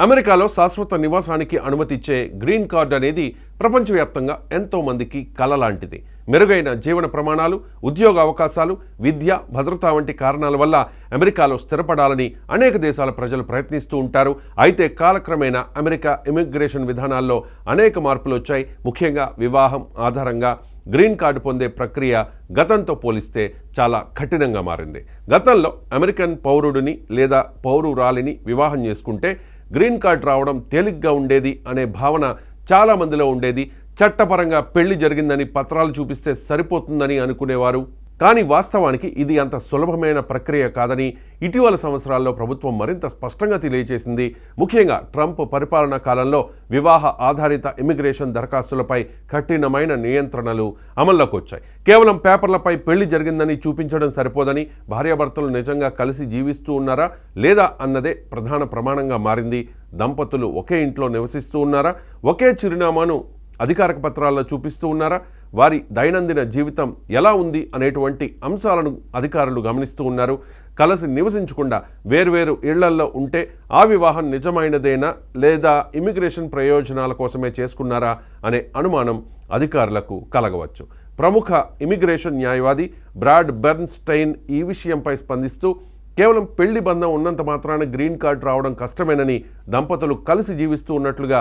అమెరికాలో శాశ్వత నివాసానికి అనుమతి ఇచ్చే గ్రీన్ కార్డ్ అనేది ప్రపంచవ్యాప్తంగా ఎంతో మందికి కల లాంటిది. మెరుగైన జీవన ప్రమాణాలు, ఉద్యోగ అవకాశాలు, విద్య, భద్రత వంటి కారణాల వల్ల అమెరికాలో స్థిరపడాలని అనేక దేశాల ప్రజలు ప్రయత్నిస్తూ ఉంటారు. అయితే కాలక్రమేణా అమెరికా ఇమిగ్రేషన్ విధానాల్లో అనేక మార్పులు వచ్చాయి. ముఖ్యంగా వివాహం ఆధారంగా గ్రీన్ కార్డు పొందే ప్రక్రియ గతంతో పోలిస్తే చాలా కఠినంగా మారింది. గతంలో అమెరికన్ పౌరుడిని లేదా పౌరురాలిని వివాహం చేసుకుంటే గ్రీన్ కార్డ్ రావడం తేలిగ్గా ఉండేది అనే భావన చాలామందిలో ఉండేది. చట్టపరంగా పెళ్లి జరిగిందని పత్రాలు చూపిస్తే సరిపోతుందని అనుకునేవారు. కానీ వాస్తవానికి ఇది అంత సులభమైన ప్రక్రియ కాదని ఇటీవల సంవత్సరాల్లో ప్రభుత్వం మరింత స్పష్టంగా తెలియజేసింది. ముఖ్యంగా ట్రంప్ పరిపాలనా కాలంలో వివాహ ఆధారిత ఇమిగ్రేషన్ దరఖాస్తులపై కఠినమైన నియంత్రణలు అమల్లోకి వచ్చాయి. కేవలం పేపర్లపై పెళ్లి జరిగిందని చూపించడం సరిపోదని, భార్యాభర్తలు నిజంగా కలిసి జీవిస్తూ ఉన్నారా లేదా అన్నదే ప్రధాన ప్రమాణంగా మారింది. దంపతులు ఒకే ఇంట్లో నివసిస్తూ ఉన్నారా, ఒకే చిరునామాను అధికారిక పత్రాల్లో చూపిస్తూ ఉన్నారా, వారి దైనందిన జీవితం ఎలా ఉంది అనేటువంటి అంశాలను అధికారులు గమనిస్తూ ఉన్నారు. కలిసి నివసించకుండా వేర్వేరు ఇళ్లల్లో ఉంటే ఆ వివాహం నిజమైనదేనా లేదా ఇమిగ్రేషన్ ప్రయోజనాల కోసమే చేసుకున్నారా అనే అనుమానం అధికారులకు కలగవచ్చు. ప్రముఖ ఇమిగ్రేషన్ న్యాయవాది బ్రాడ్ బెర్న్స్టైన్ ఈ విషయంపై స్పందిస్తూ, కేవలం పెళ్లి బంధం ఉన్నంత మాత్రాన గ్రీన్ కార్డ్ రావడం కష్టమేనని, దంపతులు కలిసి జీవిస్తూ ఉన్నట్లుగా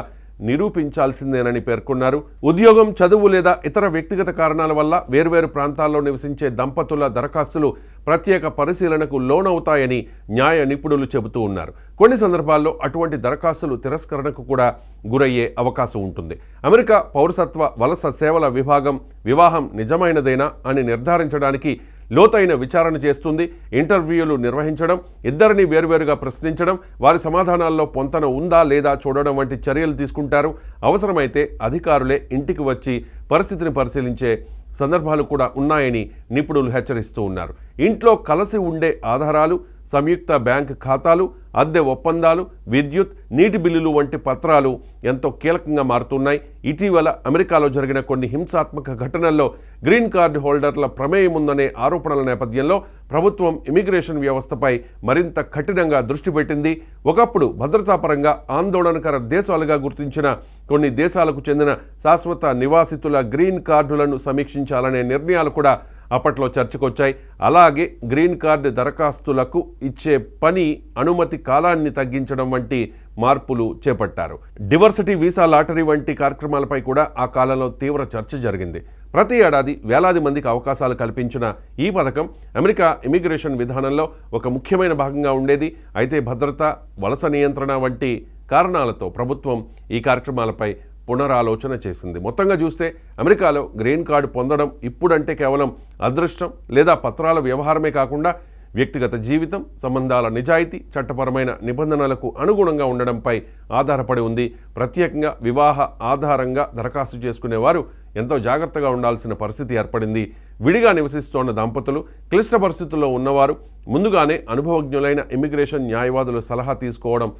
నిరూపించాల్సిందేనని పేర్కొన్నారు. ఉద్యోగం, చదువు లేదా ఇతర వ్యక్తిగత కారణాల వల్ల వేర్వేరు ప్రాంతాల్లో నివసించే దంపతుల దరఖాస్తులు ప్రత్యేక పరిశీలనకు లోనవుతాయని న్యాయ నిపుణులు చెబుతూ ఉన్నారు. కొన్ని సందర్భాల్లో అటువంటి దరఖాస్తులు తిరస్కరణకు కూడా గురయ్యే అవకాశం ఉంటుంది. అమెరికా పౌరసత్వ వలస సేవల విభాగం వివాహం నిజమైనదేనా అని నిర్ధారించడానికి లోతైన విచారణ చేస్తుంది. ఇంటర్వ్యూలు నిర్వహించడం, ఇద్దరిని వేరువేరుగా ప్రశ్నించడం, వారి సమాధానాల్లో పొంతన ఉందా లేదా చూడడం వంటి చర్యలు తీసుకుంటారు. అవసరమైతే అధికారులే ఇంటికి వచ్చి పరిస్థితిని పరిశీలించే సందర్భాలు కూడా ఉన్నాయని నిపుణులు హెచ్చరిస్తూ ఉన్నారు. ఇంట్లో కలిసి ఉండే ఆధారాలు, సంయుక్త బ్యాంక్ ఖాతాలు, అద్దె ఒప్పందాలు, విద్యుత్, నీటి బిల్లులు వంటి పత్రాలు ఎంతో కీలకంగా మారుతున్నాయి. ఇటీవల అమెరికాలో జరిగిన కొన్ని హింసాత్మక ఘటనల్లో గ్రీన్ కార్డు హోల్డర్ల ప్రమేయం ఉందనే ఆరోపణల నేపథ్యంలో ప్రభుత్వం ఇమిగ్రేషన్ వ్యవస్థపై మరింత కఠినంగా దృష్టి పెట్టింది. ఒకప్పుడు భద్రతాపరంగా ఆందోళనకర దేశాలుగా గుర్తించిన కొన్ని దేశాలకు చెందిన శాశ్వత నివాసితుల గ్రీన్ కార్డులను సమీక్షించాలనే నిర్ణయాలు కూడా అప్పట్లో చర్చకొచ్చాయి. అలాగే గ్రీన్ కార్డు దరఖాస్తులకు ఇచ్చే పని అనుమతి కాలాన్ని తగ్గించడం వంటి మార్పులు చేపట్టారు. డివర్సిటీ వీసా లాటరీ వంటి కార్యక్రమాలపై కూడా ఆ కాలంలో తీవ్ర చర్చ జరిగింది. ప్రతి ఏడాది వేలాది మందికి అవకాశాలు కల్పించిన ఈ పథకం అమెరికా ఇమిగ్రేషన్ విధానంలో ఒక ముఖ్యమైన భాగంగా ఉండేది. అయితే భద్రత, వలస నియంత్రణ వంటి కారణాలతో ప్రభుత్వం ఈ కార్యక్రమాలపై పునరాలోచన చేసింది. మొత్తంగా చూస్తే అమెరికాలో గ్రీన్ కార్డు పొందడం ఇప్పుడంటే కేవలం అదృష్టం లేదా పత్రాల వ్యవహారమే కాకుండా వ్యక్తిగత జీవితం, సంబంధాల నిజాయితీ, చట్టపరమైన నిబంధనలకు అనుగుణంగా ఉండడంపై ఆధారపడి ఉంది. ప్రత్యేకంగా వివాహ ఆధారంగా దరఖాస్తు చేసుకునేవారు ఎంతో జాగ్రత్తగా ఉండాల్సిన పరిస్థితి ఏర్పడింది. విడిగా నివసిస్తోన్న దంపతులు, క్లిష్ట పరిస్థితుల్లో ఉన్నవారు ముందుగానే అనుభవజ్ఞులైన ఇమిగ్రేషన్ న్యాయవాదుల సలహా తీసుకోవడం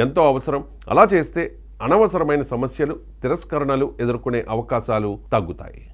ఎంతో అవసరం. అలా చేస్తే అనవసరమైన సమస్యలు, తిరస్కరణలు ఎదుర్కొనే అవకాశాలు తగ్గుతాయి.